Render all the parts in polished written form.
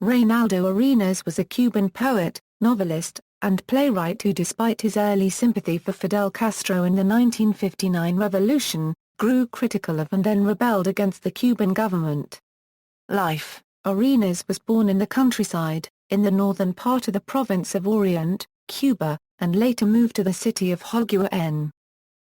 Reinaldo Arenas was a Cuban poet, novelist, and playwright who, despite his early sympathy for Fidel Castro in the 1959 revolution, grew critical of and then rebelled against the Cuban government. Life: Arenas was born in the countryside, in the northern part of the province of Oriente, Cuba, and later moved to the city of Higuaín.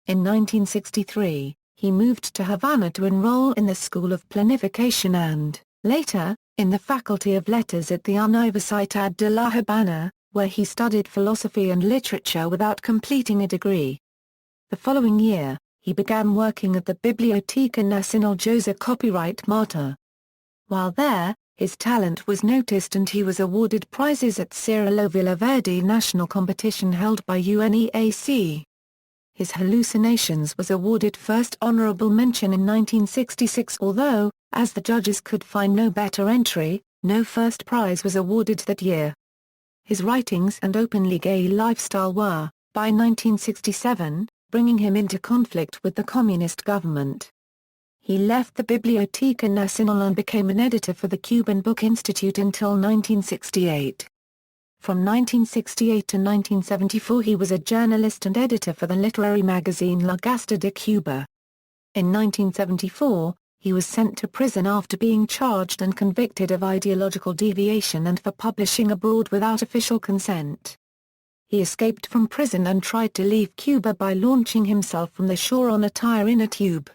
In 1963, he moved to Havana to enroll in the School of Planification and, later, in the Faculty of Letters at the Universidad de La Habana, where he studied philosophy and literature without completing a degree. The following year, he began working at the Biblioteca Nacional José Copyright Marta. While there, his talent was noticed and he was awarded prizes at Cirilo Villaverde National Competition held by UNEAC. His Hallucinations was awarded first honorable mention in 1966, although, as the judges could find no better entry, no first prize was awarded that year. His writings and openly gay lifestyle were, by 1967, bringing him into conflict with the communist government. He left the Biblioteca Nacional and became an editor for the Cuban Book Institute until 1968. From 1968 to 1974 he was a journalist and editor for the literary magazine La Gaceta de Cuba. In 1974, he was sent to prison after being charged and convicted of ideological deviation and for publishing abroad without official consent. He escaped from prison and tried to leave Cuba by launching himself from the shore on a tire in a tube.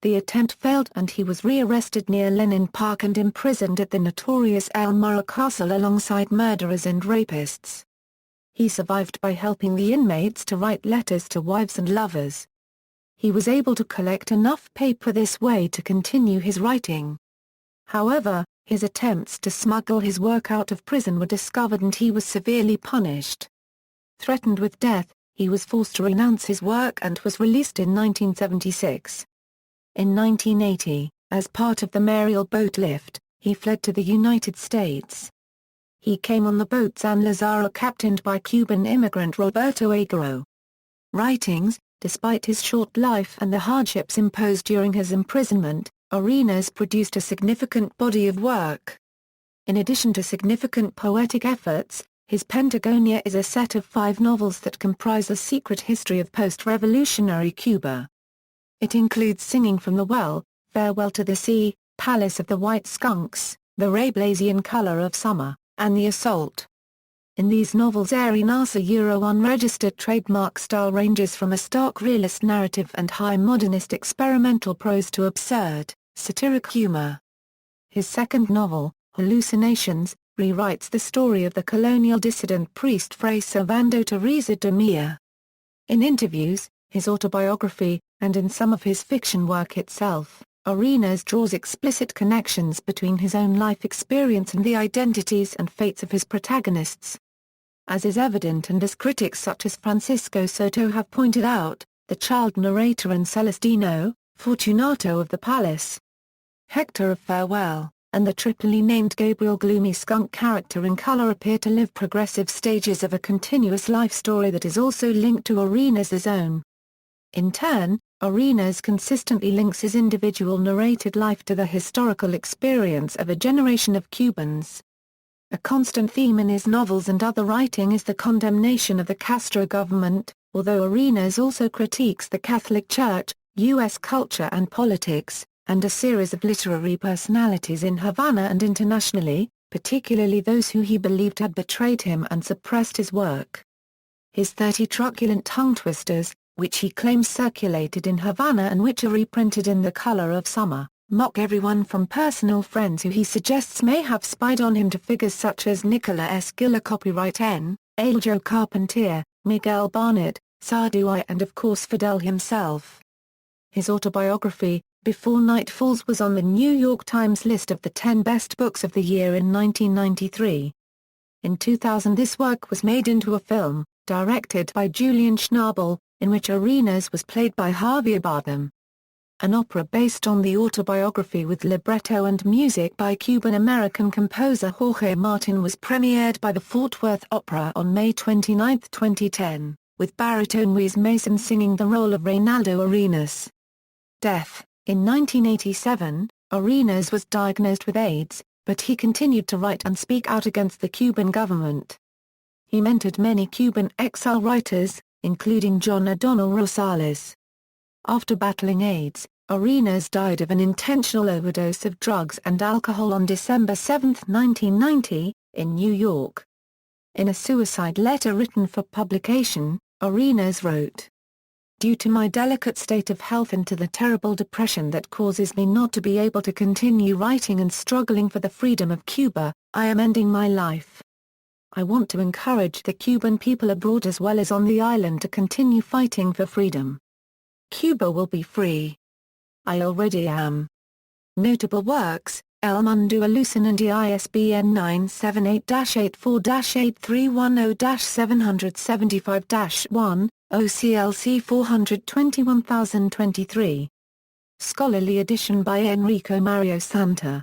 The attempt failed and he was rearrested near Lenin Park and imprisoned at the notorious El Morro Castle alongside murderers and rapists. He survived by helping the inmates to write letters to wives and lovers. He was able to collect enough paper this way to continue his writing. However, his attempts to smuggle his work out of prison were discovered and he was severely punished. Threatened with death, he was forced to renounce his work and was released in 1976. In 1980, as part of the Mariel boat lift, he fled to the United States. He came on the boat San Lazaro captained by Cuban immigrant Roberto Aguero. Writings: Despite his short life and the hardships imposed during his imprisonment, Arenas produced a significant body of work. In addition to significant poetic efforts, his Pentagonia is a set of 5 novels that comprise the secret history of post-revolutionary Cuba. It includes Singing from the Well, Farewell to the Sea, Palace of the White Skunks, The Rabelaisian Color of Summer, and The Assault. In these novels Arenas' unregistered trademark style ranges from a stark realist narrative and high modernist experimental prose to absurd, satiric humor. His second novel, Hallucinations, rewrites the story of the colonial dissident priest Fray Servando Teresa de Milla. In interviews, his autobiography, and in some of his fiction work itself, Arenas draws explicit connections between his own life experience and the identities and fates of his protagonists. As is evident and as critics such as Francisco Soto have pointed out, the child narrator and Celestino, Fortunato of the Palace, Hector of Farewell, and the triply named Gabriel gloomy skunk character in Color appear to live progressive stages of a continuous life story that is also linked to Arenas' own. In turn, Arenas consistently links his individual narrated life to the historical experience of a generation of Cubans. A constant theme in his novels and other writing is the condemnation of the Castro government, although Arenas also critiques the Catholic Church, U.S. culture and politics, and a series of literary personalities in Havana and internationally, particularly those who he believed had betrayed him and suppressed his work. His 30 truculent tongue twisters, which he claims circulated in Havana and which are reprinted in The Color of Summer, mock everyone from personal friends who he suggests may have spied on him to figures such as Nicola Esquilla copyright N, Aljo Carpentier, Miguel Barnett, Sadu I and of course Fidel himself. His autobiography, Before Night Falls, was on the New York Times list of the 10 best books of the year in 1993. In 2000 this work was made into a film, directed by Julian Schnabel, in which Arenas was played by Javier Bardem. An opera based on the autobiography with libretto and music by Cuban-American composer Jorge Martin was premiered by the Fort Worth Opera on May 29, 2010, with baritone Wes Mason singing the role of Reinaldo Arenas. Death: In 1987, Arenas was diagnosed with AIDS, but he continued to write and speak out against the Cuban government. He mentored many Cuban exile writers, including John O'Donnell Rosales. After battling AIDS, Arenas died of an intentional overdose of drugs and alcohol on December 7, 1990, in New York. In a suicide letter written for publication, Arenas wrote, "Due to my delicate state of health and to the terrible depression that causes me not to be able to continue writing and struggling for the freedom of Cuba, I am ending my life. I want to encourage the Cuban people abroad as well as on the island to continue fighting for freedom. Cuba will be free. I already am." Notable works: El Mundo Alucinante, ISBN 978-8310-775-1, OCLC 421023. Scholarly edition by Enrico Mario Santa.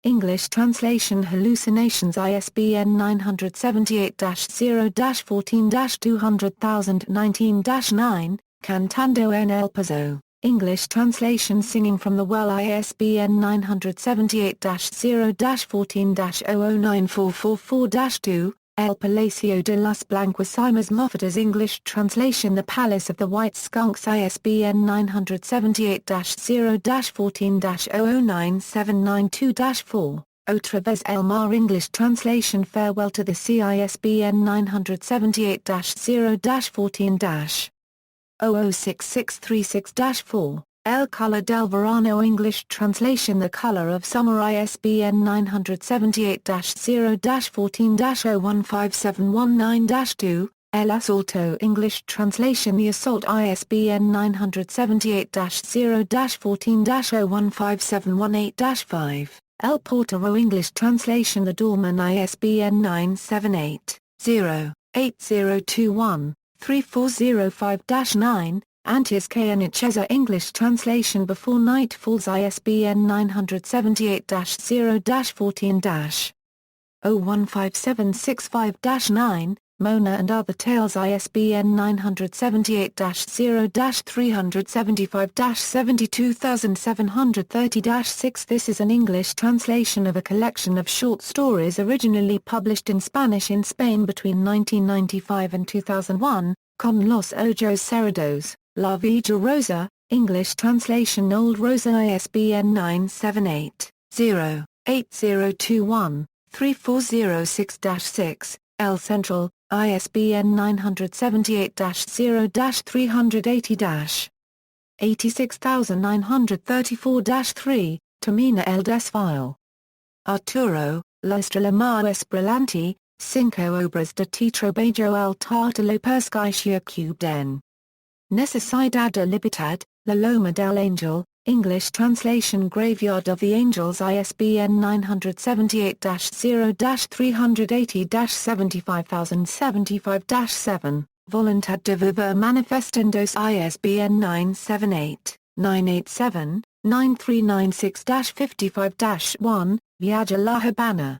English translation Hallucinations, ISBN 978-0-14-200019-9, Cantando en el Paso. English translation Singing from the Well, ISBN 978-0-14-009444-2, El Palacio de las Blanquecimas Moffatt's English translation The Palace of the White Skunks, ISBN 978-0-14-0097992-4, Otra vez el Mar English translation Farewell to the Sea, ISBN 978-0-14-0066636-4, El Color del Verano English translation The Color of Summer, ISBN 978-0-14-0157119-2, El Asalto English translation The Assault, ISBN 978-0-14-0157118-5, El Portero English translation The Doorman, ISBN 978-0-8021-3405-9, Antis Kayanacheza English translation Before Night Falls, ISBN 978-0-14-01575-9, Mona and Other Tales, ISBN 978-0-375-72730-6. This is an English translation of a collection of short stories originally published in Spanish in Spain between 1995 and 2001, Con los Ojos Cerrados, La Villa Rosa, English translation Old Rosa, ISBN 978-0-8021-3406-6, El Central, ISBN 978-0-380-86934-3, Termina el Desfile. Arturo, La Estrella Más Esbrillante, Cinco Obras de Teatro Bajo el Tártalo Persquicia Cubden. Necesidad de Libertad, La Loma del Angel, English translation Graveyard of the Angels, ISBN 978-0-380-75075-7, Voluntad de Vivir Manifestendos, ISBN 978-986-55-1, Viaja La Habana.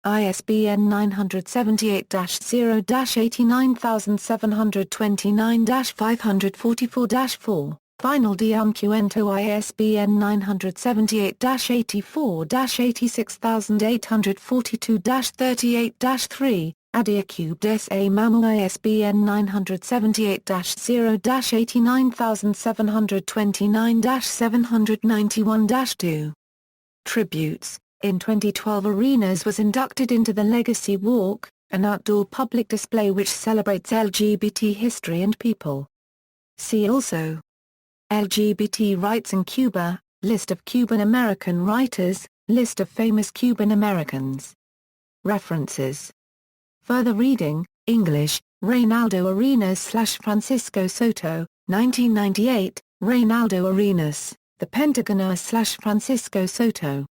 ISBN 978-0-89729-544-4, Final de un Cuento, ISBN 978-84-86842-38-3, Adiacube des A Mamu, ISBN 978-0-89729-791-2. Tributes. In 2012, Arenas was inducted into the Legacy Walk, an outdoor public display which celebrates LGBT history and people. See also: LGBT rights in Cuba, List of Cuban American writers, List of famous Cuban Americans. References. Further reading: English, Reinaldo Arenas/Francisco Soto, 1998, Reinaldo Arenas, The Pentagoner/Francisco Soto.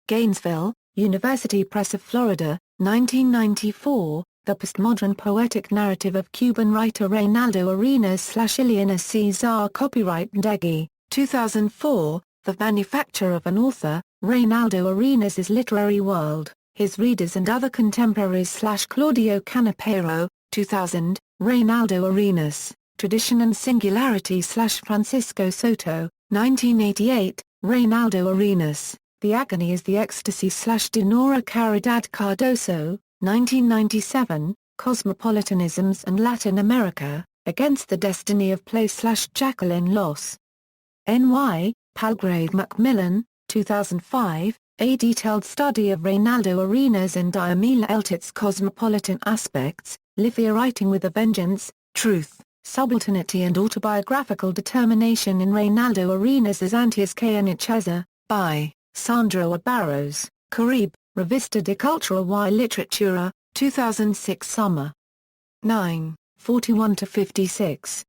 Gainesville, University Press of Florida, 1994, The Postmodern Poetic Narrative of Cuban Writer Reinaldo Arenas/Ileana Cesar. Copyright Ndegi, 2004, The Manufacture of an Author, Reinaldo Arenas' Literary World, His Readers and Other Contemporaries/Claudio Canapero, 2000, Reinaldo Arenas, Tradition and Singularity/Francisco Soto, 1988, Reinaldo Arenas. The Agony is the Ecstasy / Dinora Caridad Cardoso, 1997, Cosmopolitanisms and Latin America, Against the Destiny of Play / Jacqueline Loss. N.Y., Palgrave Macmillan, 2005, A Detailed Study of Reinaldo Arenas and Diamela Eltit's Cosmopolitan Aspects, Lithia Writing with a Vengeance, Truth, Subalternity and Autobiographical Determination in Reinaldo Arenas's Antias que Nicheza, by Sandro A. Barros, Caribe, Revista de Cultura y Literatura, 2006 Summer. 9, 41-56.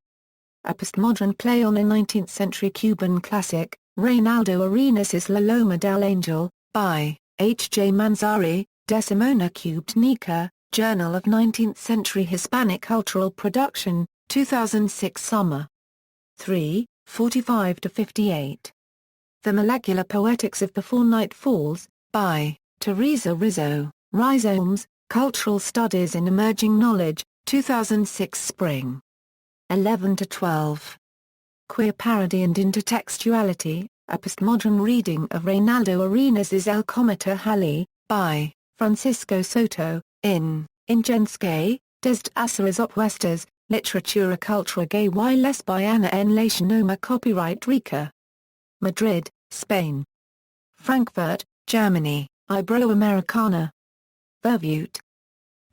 A postmodern play on a 19th-century Cuban classic, Reinaldo Arenas's La Loma del Angel, by H. J. Manzari, Decimona Cubednica, Journal of 19th-Century Hispanic Cultural Production, 2006 Summer. 3, 45-58. The Molecular Poetics of Before Night Falls, by Teresa Rizzo, Rhizomes, Cultural Studies in Emerging Knowledge, 2006 Spring. 11-12. Queer Parody and Intertextuality, a postmodern reading of Reinaldo Arenas's El Cometa Halley, by Francisco Soto, in Ingenske, desde Aceras Opuestas, Literatura Cultura Gay y Lesbiana en la Sonoma Copyright Rica. Madrid, Spain. Frankfurt, Germany, Ibero-Americana. Vervute.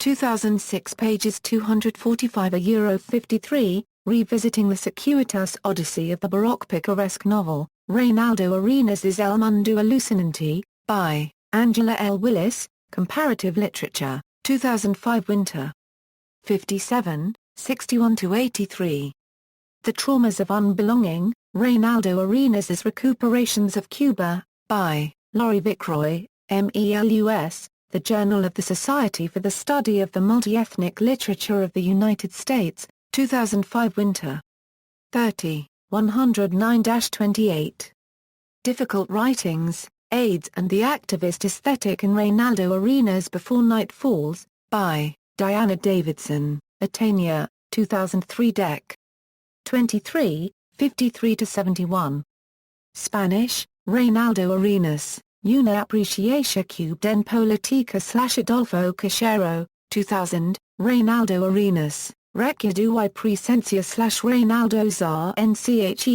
2006 pages 245 €53, revisiting the circuitous odyssey of the Baroque picaresque novel, Reinaldo Arenas's El Mundo Alucinante, by Angela L. Willis, Comparative Literature, 2005 Winter. 57, 61-83. The Traumas of Unbelonging, Reinaldo Arenas's Recuperations of Cuba, by Laurie Vickroy, MELUS, The Journal of the Society for the Study of the Multi-Ethnic Literature of the United States, 2005 Winter. 30, 109-28. Difficult Writings, AIDS and the Activist Aesthetic in Reinaldo Arenas Before Night Falls, by Diana Davidson, Atania, 2003 Dec. 23, 53-71. Spanish, Reinaldo Arenas, Una Apreciación Cubana en Política / Adolfo Cachero, 2000, Reinaldo Arenas, Recuerdo y Presencia / Reinaldo Zar Nchez,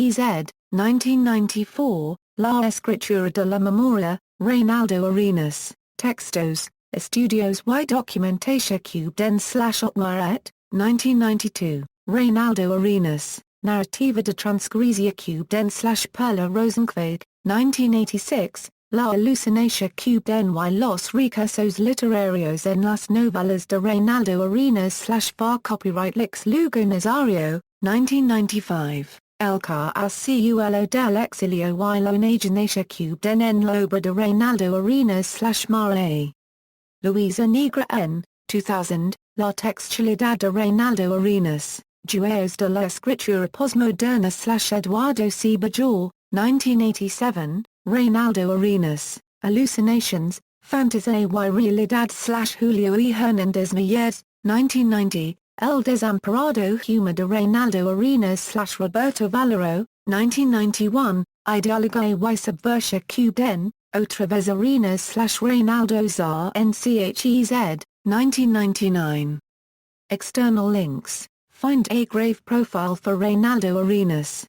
1994, La Escritura de la Memoria, Reinaldo Arenas, Textos, Estudios y Documentación Cubana / Otmaret, 1992, Reinaldo Arenas, Narrativa de Transgresia Cubana / Perla Rosenkveig, 1986, La Alucinación Cubana y los recursos literarios en las novelas de Reinaldo Arenas / Far Copyright Lix Lugo Nazario, 1995, El Carculo del Exilio y la Imaginación Cubana en la obra de Reinaldo Arenas / Mara A. Luisa Negra N., 2000, La Textualidad de Reinaldo Arenas, Juegos de la Escritura Postmoderna / Eduardo C. Bajor, 1987, Reinaldo Arenas, Hallucinations, Fantasía y Realidad / Julio E. Hernández Millers, 1990, El Desamparado Humor de Reinaldo Arenas / Roberto Valero, 1991, Ideología y Subversión Cubana, Otra vez Arenas / Reinaldo Zar Nchez, 1999. External links, find a grave profile for Reinaldo Arenas.